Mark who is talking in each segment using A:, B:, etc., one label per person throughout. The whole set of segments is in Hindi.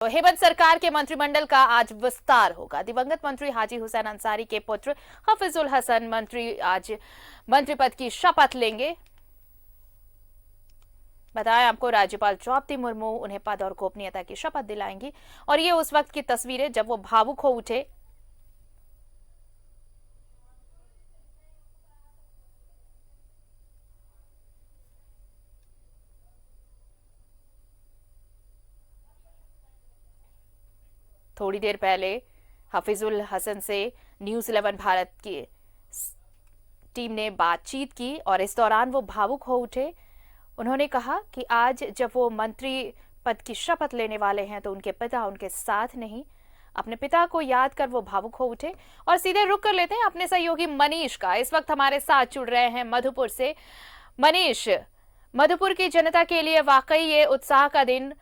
A: तो हेमंत सरकार के मंत्रिमंडल का आज विस्तार होगा। दिवंगत मंत्री हाजी हुसैन अंसारी के पुत्र हफीजुल हसन मंत्री आज मंत्री पद की शपथ लेंगे। बताया आपको, राज्यपाल द्रौपदी मुर्मू उन्हें पद और गोपनीयता की शपथ दिलाएंगी और ये उस वक्त की तस्वीरें जब वो भावुक हो उठे। थोड़ी देर पहले हफीजुल हसन से न्यूज़ 11 भारत की टीम ने बातचीत की और इस दौरान वो भावुक हो उठे। उन्होंने कहा कि आज जब वो मंत्री पद की शपथ लेने वाले हैं तो उनके पिता उनके साथ नहीं। अपने पिता को याद कर वो भावुक हो उठे और सीधे रुक कर लेते हैं अपने सहयोगी मनीष का। इस वक्त हमारे साथ जुड़ रहे हैं मधुपुर से। मनीष, मधुपुर की जनता के लिए वाकई ये उत्साह का दिन,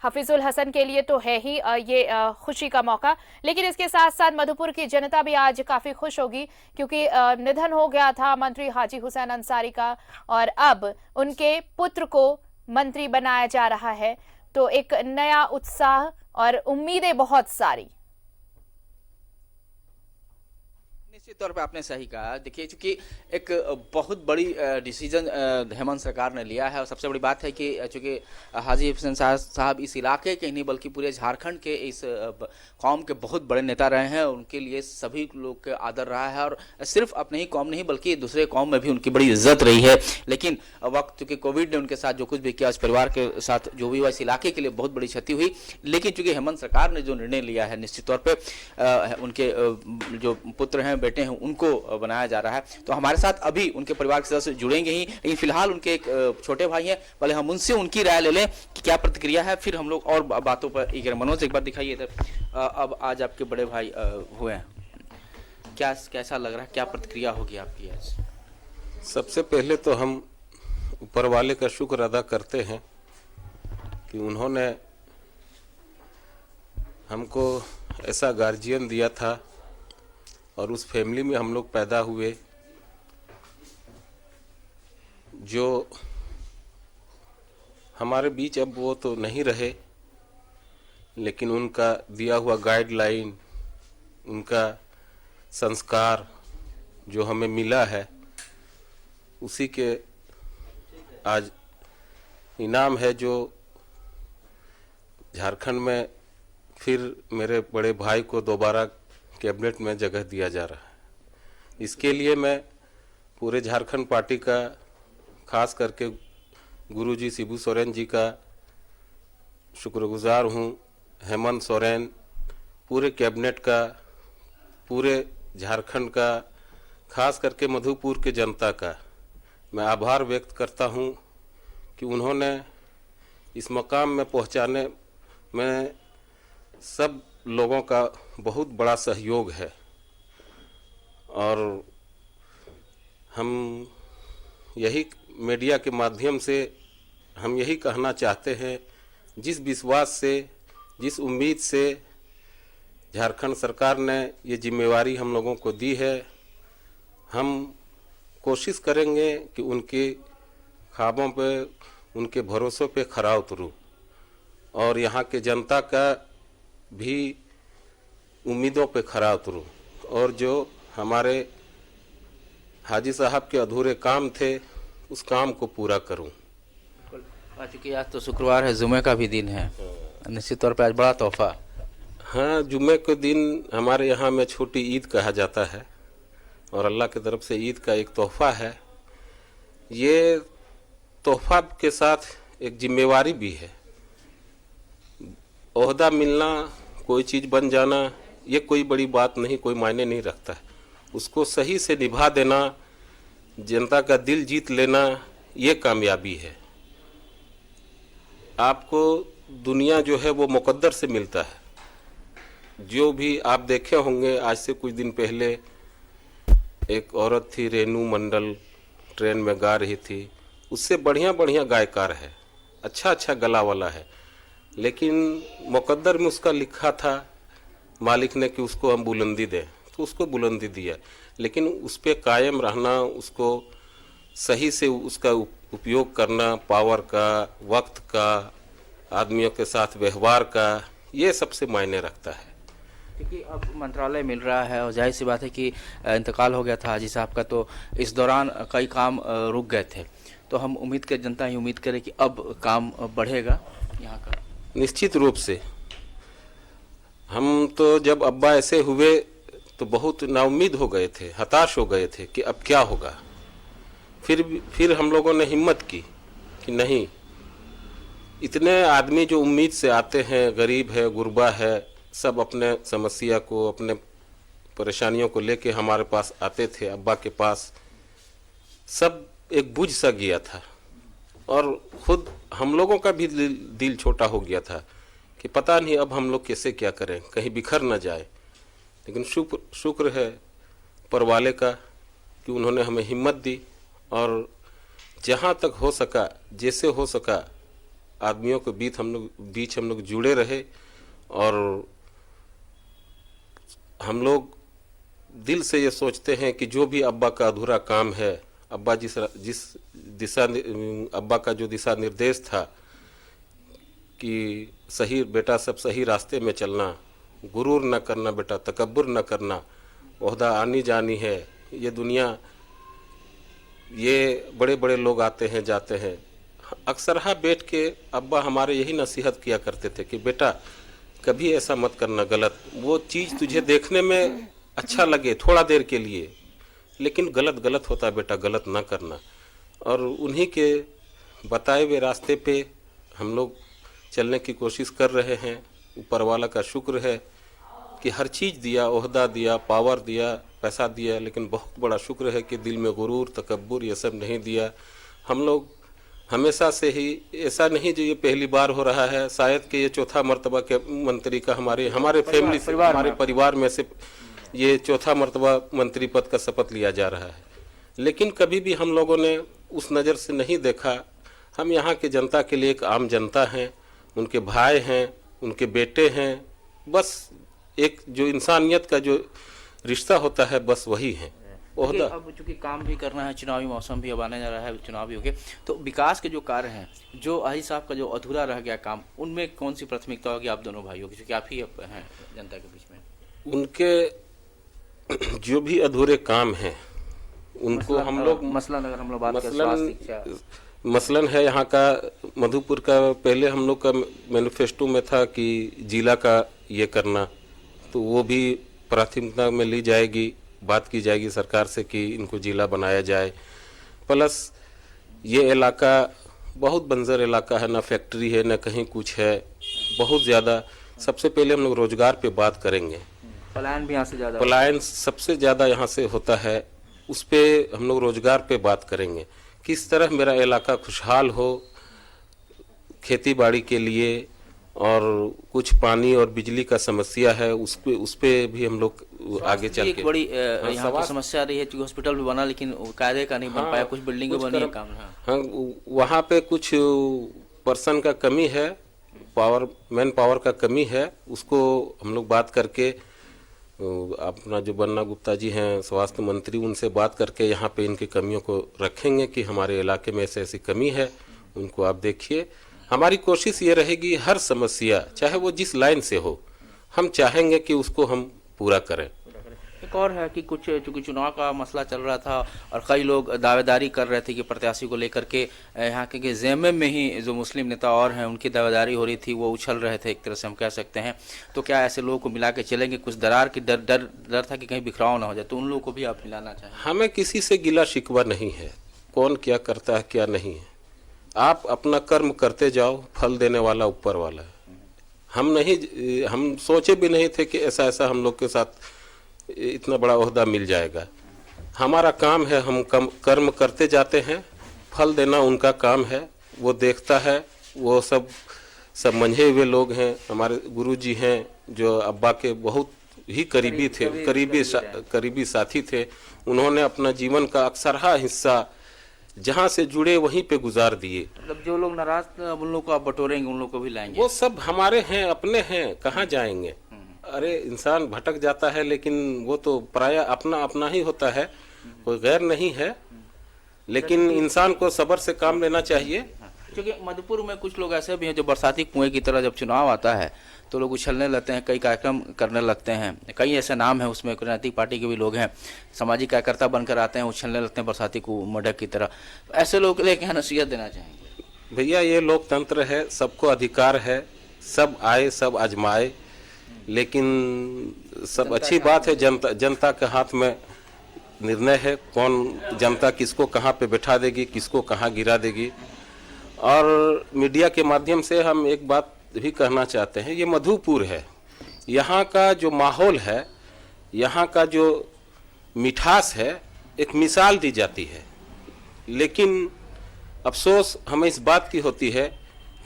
A: हफीजुल हसन के लिए तो है ही ये खुशी का मौका, लेकिन इसके साथ साथ मधुपुर की जनता भी आज काफी खुश होगी क्योंकि निधन हो गया था मंत्री हाजी हुसैन अंसारी का और अब उनके पुत्र को मंत्री बनाया जा रहा है। तो एक नया उत्साह और उम्मीदें बहुत सारी।
B: निश्चित तौर पे आपने सही कहा। देखिए, चूंकि एक बहुत बड़ी डिसीजन हेमंत सरकार ने लिया है और सबसे बड़ी बात है कि चूंकि हाजी हुसैन साहब इस इलाके के नहीं बल्कि पूरे झारखंड के इस कौम के बहुत बड़े नेता रहे हैं। उनके लिए सभी लोग के आदर रहा है और सिर्फ अपने ही कौम नहीं बल्कि दूसरे कौम में भी उनकी बड़ी इज्जत रही है। लेकिन वक्त चूंकि कोविड ने उनके साथ जो कुछ भी किया, उस परिवार के साथ जो भी हुआ, इस इलाके के लिए बहुत बड़ी क्षति हुई। लेकिन चूंकि हेमंत सरकार ने जो निर्णय लिया है, निश्चित तौर पर उनके जो पुत्र हैं, बेटे हैं, उनको बनाया जा रहा है। तो हमारे साथ अभी उनके परिवार के सदस्य जुड़ेंगे ही, लेकिन फिलहाल उनके एक छोटे भाई हैं। पहले हम उनसे उनकी राय ले लें कि क्या प्रतिक्रिया है, फिर हम लोग और बातों पर एक मनोज एक बार दिखाइए इधर। अब आज आपके बड़े भाई हुए हैं, क्या कैसा लग रहा है, क्या प्रतिक्रिया होगी आपकी आज?
C: सबसे पहले तो हम ऊपर वाले का शुक्र अदा करते हैं कि उन्होंने हमको ऐसा गार्जियन दिया था और उस फैमिली में हम लोग पैदा हुए जो हमारे बीच अब वो तो नहीं रहे, लेकिन उनका दिया हुआ गाइडलाइन, उनका संस्कार जो हमें मिला है, उसी के आज इनाम है जो झारखंड में फिर मेरे बड़े भाई को दोबारा कैबिनेट में जगह दिया जा रहा है। इसके लिए मैं पूरे झारखंड पार्टी का, खास करके गुरुजी शिबू सोरेन जी का शुक्रगुजार हूँ। हेमंत सोरेन, पूरे कैबिनेट का, पूरे झारखंड का, खास करके मधुपुर के जनता का मैं आभार व्यक्त करता हूँ कि उन्होंने इस मकाम में पहुँचाने में सब लोगों का बहुत बड़ा सहयोग है। और हम यही मीडिया के माध्यम से हम यही कहना चाहते हैं, जिस विश्वास से, जिस उम्मीद से झारखंड सरकार ने ये जिम्मेवारी हम लोगों को दी है, हम कोशिश करेंगे कि उनके ख्वाबों पे, उनके भरोसों पे खरा उतरूं और यहाँ के जनता का भी उम्मीदों पे खरा उतरूं और जो हमारे हाजी साहब के अधूरे काम थे उस काम को पूरा करूं।
B: चूंकि आज तो शुक्रवार है, जुमे का भी दिन है, निश्चित तौर पे आज बड़ा तोहफा।
C: हाँ, जुमे के दिन हमारे यहाँ में छोटी ईद कहा जाता है और अल्लाह की तरफ से ईद का एक तोहफा है। ये तोहफा के साथ एक जिम्मेवारी भी है। ओहदा मिलना, कोई चीज़ बन जाना, ये कोई बड़ी बात नहीं, कोई मायने नहीं रखता है। उसको सही से निभा देना, जनता का दिल जीत लेना, ये कामयाबी है। आपको दुनिया जो है वो मुकद्दर से मिलता है। जो भी आप देखे होंगे, आज से कुछ दिन पहले एक औरत थी, रेनू मंडल, ट्रेन में गा रही थी। उससे बढ़िया बढ़िया गायकार है, अच्छा अच्छा गला वाला है, लेकिन मुकद्दर में उसका लिखा था मालिक ने कि उसको हम बुलंदी दें, तो उसको बुलंदी दिया। लेकिन उस पर कायम रहना, उसको सही से उसका उपयोग करना, पावर का, वक्त का, आदमियों के साथ व्यवहार का, ये सबसे मायने रखता है।
B: क्योंकि अब मंत्रालय मिल रहा है और जाहिर सी बात है कि इंतकाल हो गया था हाजी साहब का, तो इस दौरान कई काम रुक गए थे। तो हम उम्मीद कर जनता ही उम्मीद करे कि अब काम बढ़ेगा यहाँ का।
C: निश्चित रूप से हम तो जब अब्बा ऐसे हुए तो बहुत नाउम्मीद हो गए थे, हताश हो गए थे कि अब क्या होगा। फिर हम लोगों ने हिम्मत की कि नहीं, इतने आदमी जो उम्मीद से आते हैं, गरीब है, गुरबा है, सब अपने समस्या को, अपने परेशानियों को लेके हमारे पास आते थे, अब्बा के पास। सब एक बुझ सा गया था और खुद हम लोगों का भी दिल छोटा हो गया था कि पता नहीं अब हम लोग कैसे क्या करें, कहीं बिखर न जाए। लेकिन शुक्र है परवाले का कि उन्होंने हमें हिम्मत दी और जहाँ तक हो सका, जैसे हो सका, आदमियों के बीच हम लोग जुड़े रहे। और हम लोग दिल से ये सोचते हैं कि जो भी अब्बा का अधूरा काम है, अब्बा अब्बा का जो दिशा निर्देश था कि सही बेटा, सब सही रास्ते में चलना, गुरूर न करना बेटा, तकब्बुर न करना, ओहदा आनी जानी है, ये दुनिया, ये बड़े बड़े लोग आते हैं जाते हैं। अक्सर बैठ के अब्बा हमारे यही नसीहत किया करते थे कि बेटा कभी ऐसा मत करना गलत, वो चीज़ तुझे देखने में अच्छा लगे थोड़ा देर के लिए, लेकिन गलत होता है बेटा, गलत ना करना। और उन्हीं के बताए हुए रास्ते पे हम लोग चलने की कोशिश कर रहे हैं। ऊपर वाला का शुक्र है कि हर चीज़ दिया, ओहदा दिया, पावर दिया, पैसा दिया, लेकिन बहुत बड़ा शुक्र है कि दिल में गुरूर, तकब्बुर ये सब नहीं दिया। हम लोग हमेशा से ही, ऐसा नहीं जो ये पहली बार हो रहा है, शायद कि ये चौथा मर्तबा के मंत्री का हमारे फैमिली से, हमारे परिवार में से ये चौथा मर्तबा मंत्री पद का शपथ लिया जा रहा है। लेकिन कभी भी हम लोगों ने उस नज़र से नहीं देखा। हम यहाँ के जनता के लिए एक आम जनता हैं, उनके भाई हैं, उनके बेटे हैं, बस एक जो इंसानियत का जो रिश्ता होता है बस वही है। ओहदा
B: अब चूंकि काम भी करना है, चुनावी मौसम भी अब आने जा रहा है, चुनाव भी हो गए, तो विकास के जो कार्य हैं, जो हाजी साहब का जो अधूरा रह गया काम, उनमें कौन सी प्राथमिकता होगी आप दोनों भाइयों की, क्योंकि आप ही हैं जनता के बीच में?
C: उनके जो भी अधूरे काम हैं उनको हम लोग,
B: मसलन अगर हम लोग बात करें,
C: मसलन है यहाँ का मधुपुर का, पहले हम लोग का मैनिफेस्टो में था कि जिला का ये करना, तो वो भी प्राथमिकता में ली जाएगी, बात की जाएगी सरकार से कि इनको जिला बनाया जाए। प्लस ये इलाका बहुत बंजर इलाका है, ना फैक्ट्री है, ना कहीं कुछ है, बहुत ज़्यादा। सबसे पहले हम लोग रोजगार पे बात करेंगे।
B: पलायन भी यहाँ से ज़्यादा,
C: पलायन सबसे ज़्यादा यहाँ से होता है, उस पर हम लोग रोजगार पे बात करेंगे। किस तरह मेरा इलाका खुशहाल हो खेती बाड़ी के लिए, और कुछ पानी और बिजली का समस्या है, उस पे भी हम लोग आगे चल के,
B: एक बड़ी यहाँ की समस्या रही है। हॉस्पिटल भी बना लेकिन कायदे का नहीं बन पाया, कुछ बिल्डिंगें बनी है, काम।
C: हाँ, वहाँ पे कुछ पर्सन का कमी है, मैन पावर का कमी है। उसको हम लोग बात करके, अपना जो बन्ना गुप्ता जी हैं स्वास्थ्य मंत्री, उनसे बात करके यहाँ पे इनकी कमियों को रखेंगे कि हमारे इलाके में ऐसी कमी है, उनको आप देखिए। हमारी कोशिश ये रहेगी हर समस्या, चाहे वो जिस लाइन से हो, हम चाहेंगे कि उसको हम पूरा करें।
B: एक और है कि कुछ चूंकि चुनाव का मसला चल रहा था और कई लोग दावेदारी कर रहे थे कि प्रत्याशी को लेकर के यहाँ के जेएमएम में ही जो मुस्लिम नेता और हैं उनकी दावेदारी हो रही थी, वो उछल रहे थे, एक तरह से हम कह सकते हैं। तो क्या ऐसे लोगों को मिला के चलेंगे? कुछ दरार की डर था कि कहीं बिखराव ना हो जाए, तो उन लोगों को भी आप मिलाना चाहें?
C: हमें किसी से गिला शिकवा नहीं है, कौन क्या करता है क्या नहीं है। आप अपना कर्म करते जाओ, फल देने वाला ऊपर वाला है। हम सोचे भी नहीं थे कि ऐसा हम लोग के साथ इतना बड़ा ओहदा मिल जाएगा। हमारा काम है, हम कर्म करते जाते हैं, फल देना उनका काम है, वो देखता है। वो सब मंझे हुए लोग हैं, हमारे गुरुजी हैं जो अब्बा के बहुत ही करीबी थे, करीबी साथी थे। उन्होंने अपना जीवन का अक्सरहा हिस्सा जहाँ से जुड़े वहीं पे गुजार दिए।
B: मतलब जो लोग नाराज उन लोग को आप बटोरेंगे, उन लोग को भी लाएंगे?
C: वो सब हमारे हैं, अपने हैं, कहाँ जाएंगे। अरे इंसान भटक जाता है, लेकिन वो तो प्राय अपना ही होता है, कोई गैर नहीं है। लेकिन इंसान को सब्र से काम लेना चाहिए।
B: क्योंकि मधुपुर में कुछ लोग ऐसे भी हैं जो बरसाती कुएं की तरह, जब चुनाव आता है तो लोग उछलने लगते हैं, कई कार्यक्रम करने लगते हैं। कई ऐसे नाम हैं उसमें, राजनीतिक पार्टी के भी लोग हैं, सामाजिक कार्यकर्ता बनकर आते हैं, उछलने लगते हैं बरसाती को मडक की तरह। ऐसे लोग के लिए क्या नसीहत देना चाहेंगे?
C: भैया ये लोकतंत्र है, सबको अधिकार है, सब आए सब आजमाए, लेकिन सब अच्छी बात है। जनता के हाथ में निर्णय है, कौन जनता किसको कहाँ पे बैठा देगी, किसको कहाँ गिरा देगी। और मीडिया के माध्यम से हम एक बात भी कहना चाहते हैं, ये मधुपुर है, यहाँ का जो माहौल है, यहाँ का जो मिठास है, एक मिसाल दी जाती है। लेकिन अफसोस हमें इस बात की होती है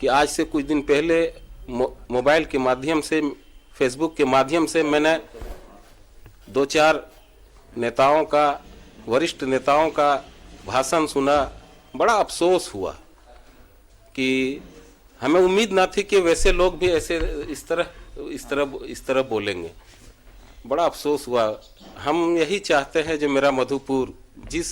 C: कि आज से कुछ दिन पहले मोबाइल के माध्यम से, फेसबुक के माध्यम से मैंने 2-4 नेताओं का, वरिष्ठ नेताओं का भाषण सुना। बड़ा अफसोस हुआ कि हमें उम्मीद ना थी कि वैसे लोग भी ऐसे इस तरह बोलेंगे। बड़ा अफसोस हुआ। हम यही चाहते हैं जो मेरा मधुपुर जिस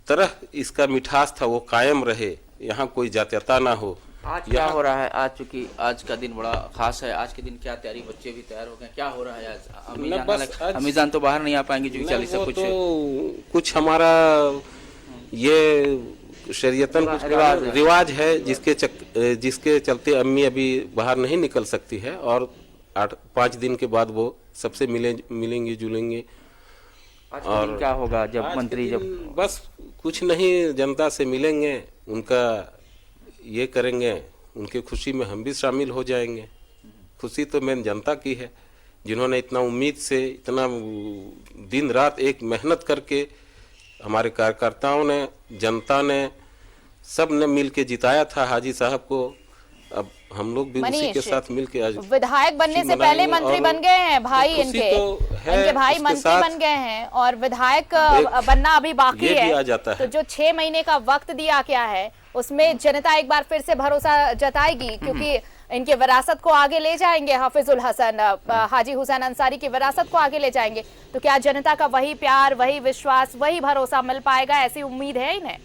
C: तरह इसका मिठास था वो कायम रहे, यहाँ कोई जातीयता ना हो।
B: आज क्या हो रहा है? आज चूंकि आज का दिन बड़ा खास है, आज के दिन क्या तैयारी, बच्चे भी तैयार हो गए, क्या हो रहा है आज? अमीजान तो बाहर नहीं आ पाएंगे जो 40 सब
C: कुछ हमारा ये शरीयतन कुछ रिवाज है जिसके चलते अम्मी अभी बाहर नहीं निकल सकती है, और 8-5 दिन के बाद वो सबसे मिलेंगे जुलेंगे।
B: और क्या होगा जब मंत्री
C: बस कुछ नहीं, जनता से मिलेंगे, उनका ये करेंगे, उनकी खुशी में हम भी शामिल हो जाएंगे। खुशी तो मेन जनता की है, जिन्होंने इतना उम्मीद से, इतना दिन रात एक मेहनत करके हमारे कार्यकर्ताओं ने, जनता ने, सब ने मिल के जिताया था हाजी साहब को। अब हम लोग भी उसी के साथ मिल के आज
A: विधायक बनने से पहले मंत्री बन गए हैं भाई, इनके भाई मंत्री बन गए हैं और विधायक बनना अभी बाकी है। तो जो 6 महीने का वक्त दिया गया है उसमें जनता एक बार फिर से भरोसा जताएगी, क्योंकि इनके विरासत को आगे ले जाएंगे, हाफिजुल हसन, हाजी हुसैन अंसारी की विरासत को आगे ले जाएंगे। तो क्या जनता का वही प्यार, वही विश्वास, वही भरोसा मिल पाएगा? ऐसी उम्मीद है इन्हें।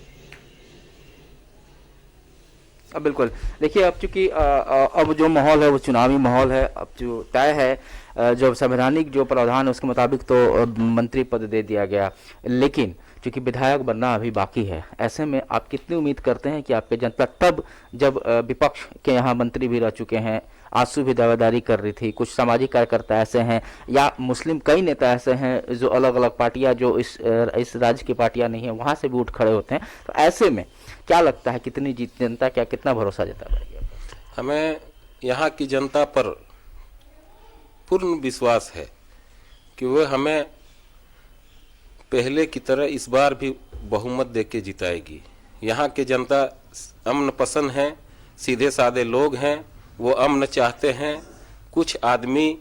B: बिल्कुल। देखिए, अब चूंकि अब जो माहौल है वो चुनावी माहौल है, अब जो तय है, जो संवैधानिक जो प्रावधान है उसके मुताबिक तो मंत्री पद दे दिया गया, लेकिन चूंकि विधायक बनना अभी बाकी है, ऐसे में आप कितनी उम्मीद करते हैं कि आपके जनता, तब जब विपक्ष के यहाँ मंत्री भी रह चुके हैं, आंसू भी दावेदारी कर रही थी, कुछ सामाजिक कार्यकर्ता ऐसे हैं या मुस्लिम कई नेता ऐसे हैं जो अलग अलग पार्टियां, जो इस राज्य की पार्टियां नहीं है, वहां से भी उठ खड़े होते हैं, तो ऐसे में क्या लगता है कितनी जनता, क्या कितना भरोसा जता पाएगी?
C: हमें यहाँ की जनता पर पूर्ण विश्वास है कि वह हमें पहले की तरह इस बार भी बहुमत देके जिताएगी। यहाँ के जनता अमन पसंद हैं, सीधे साधे लोग हैं, वो अमन चाहते हैं। कुछ आदमी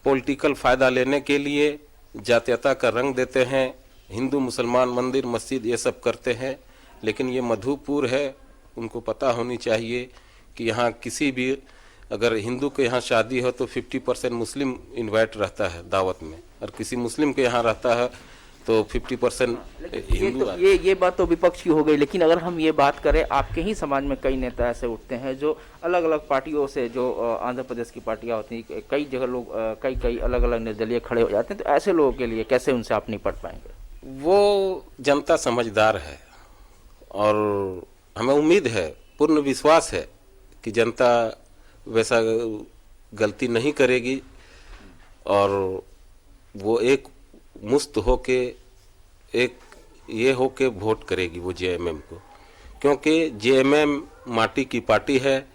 C: पॉलिटिकल फ़ायदा लेने के लिए जातीयता का रंग देते हैं, हिंदू मुसलमान मंदिर मस्जिद ये सब करते हैं, लेकिन ये मधुपुर है, उनको पता होनी चाहिए कि यहाँ किसी भी, अगर हिंदू के यहाँ शादी हो तो 50% मुस्लिम इन्वाइट रहता है दावत में, और किसी मुस्लिम के यहाँ रहता है तो 50% हिंदू।
B: ये बात तो विपक्ष की हो गई, लेकिन अगर हम ये बात करें, आपके ही समाज में कई नेता ऐसे उठते हैं जो अलग अलग पार्टियों से, जो आंध्र प्रदेश की पार्टियां होती हैं, कई जगह लोग कई अलग अलग निर्दलीय खड़े हो जाते हैं, तो ऐसे लोगों के लिए कैसे उनसे आप निपट पाएंगे?
C: वो जनता समझदार है और हमें उम्मीद है, पूर्ण विश्वास है कि जनता वैसा गलती नहीं करेगी और वो एक मुस्त होके, एक ये होके वोट करेगी वो जेएमएम को, क्योंकि जेएमएम माटी की पार्टी है,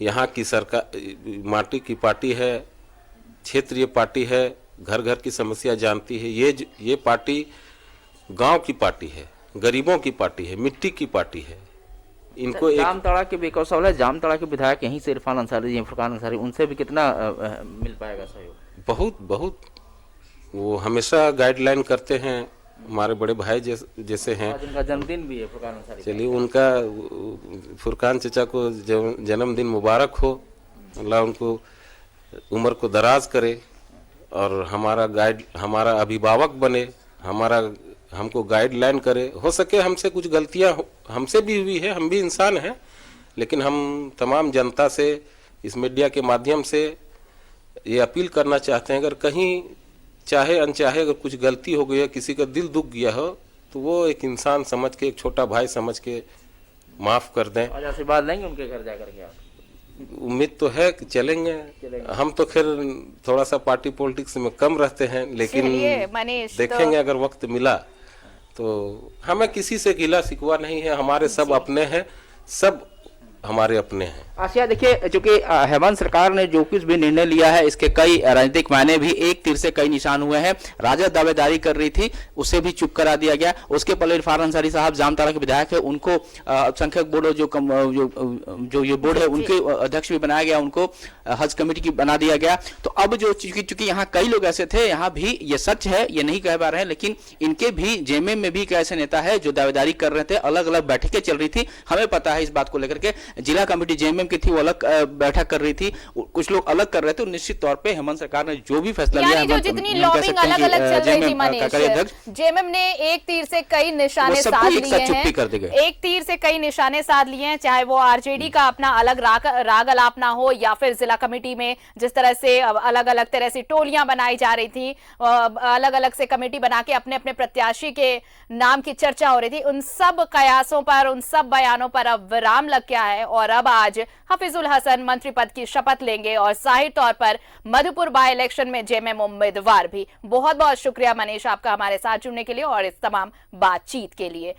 C: यहाँ की सरकार माटी की पार्टी है, क्षेत्रीय पार्टी है, घर घर की समस्या जानती है। ये पार्टी गांव की पार्टी है, गरीबों की पार्टी है, मिट्टी की पार्टी है। इनको
B: जामताड़ा के बेकौशल है, जामताड़ा के विधायक यहीं से इरफान अंसारी जी, फुरकान अंसारी, उनसे भी कितना मिल पाएगा सहयोग?
C: बहुत वो हमेशा गाइडलाइन करते हैं, हमारे बड़े भाई जैसे हैं।
B: उनका जन्मदिन भी है फुरकान अंसारी।
C: चलिए, उनका फुरकान चचा को जन्मदिन मुबारक हो, अल्लाह उनको उम्र को दराज करे और हमारा अभिभावक बने, हमको गाइडलाइन करे। हो सके हमसे कुछ गलतियां हमसे भी हुई है, हम भी इंसान हैं, लेकिन हम तमाम जनता से इस मीडिया के माध्यम से ये अपील करना चाहते हैं, अगर कहीं चाहे अनचाहे अगर कुछ गलती हो गई है, किसी का दिल दुख गया हो, तो वो एक इंसान समझ के, एक छोटा भाई समझ के माफ कर दें।
B: आज आशीर्वाद लेंगे उनके घर जाकर के आप?
C: उम्मीद तो है कि चलेंगे। हम तो खैर थोड़ा सा पार्टी पॉलिटिक्स में कम रहते हैं, लेकिन
A: चलिए मनीष,
C: देखेंगे अगर वक्त मिला तो। हमें किसी से गिला शिकवा नहीं है, हमारे सब अपने हैं, सब हमारे अपने हैं।
B: आसिया, देखिए चूंकि हेमंत सरकार ने जो कुछ भी निर्णय लिया है इसके कई राजनीतिक मायने भी, एक तीर से कई निशान हुए हैं। राजद दावेदारी कर रही थी, उसे भी चुप करा दिया गया। उसके पहले इरफान अंसारी साहब जामताड़ा के विधायक है, उनको अल्पसंख्यक बोर्ड जो ये बोर्ड है उनके अध्यक्ष भी बनाया गया, उनको हज कमेटी की बना दिया गया। तो अब जो चूंकि यहाँ कई लोग ऐसे थे, यहाँ भी ये सच है, ये नहीं कह पा रहे हैं, लेकिन इनके भी जेएमएम में भी एक ऐसे नेता है जो दावेदारी कर रहे थे। अलग अलग बैठकें चल रही थी, हमें पता है इस बात को लेकर के। जिला कमेटी जेएमएम की थी, वो अलग बैठक कर रही थी, कुछ लोग अलग कर रहे थे। निश्चित तौर पे हेमंत सरकार ने जो भी फैसला लिया,
A: जो जितनी लॉबिंग अलग अलग चल रही थी मनीष, जेएमएम ने एक तीर से कई निशाने साध लिए हैं, एक तीर से कई निशाने साध लिए हैं। चाहे वो आरजेडी का अपना अलग राग अलापना हो, या फिर जिला कमेटी में जिस तरह से अलग अलग तरह से टोलियां बनाई जा रही थी, अलग अलग से कमेटी बना के अपने अपने प्रत्याशी के नाम की चर्चा हो रही थी, उन सब कयासों पर, उन सब बयानों पर अब विराम लग गया है। और अब आज हफीजुल हसन मंत्री पद की शपथ लेंगे और जाहिर तौर पर मधुपुर बाय इलेक्शन में जेएमएम उम्मीदवार भी। बहुत बहुत शुक्रिया मनीष आपका हमारे साथ जुड़ने के लिए और इस तमाम बातचीत के लिए।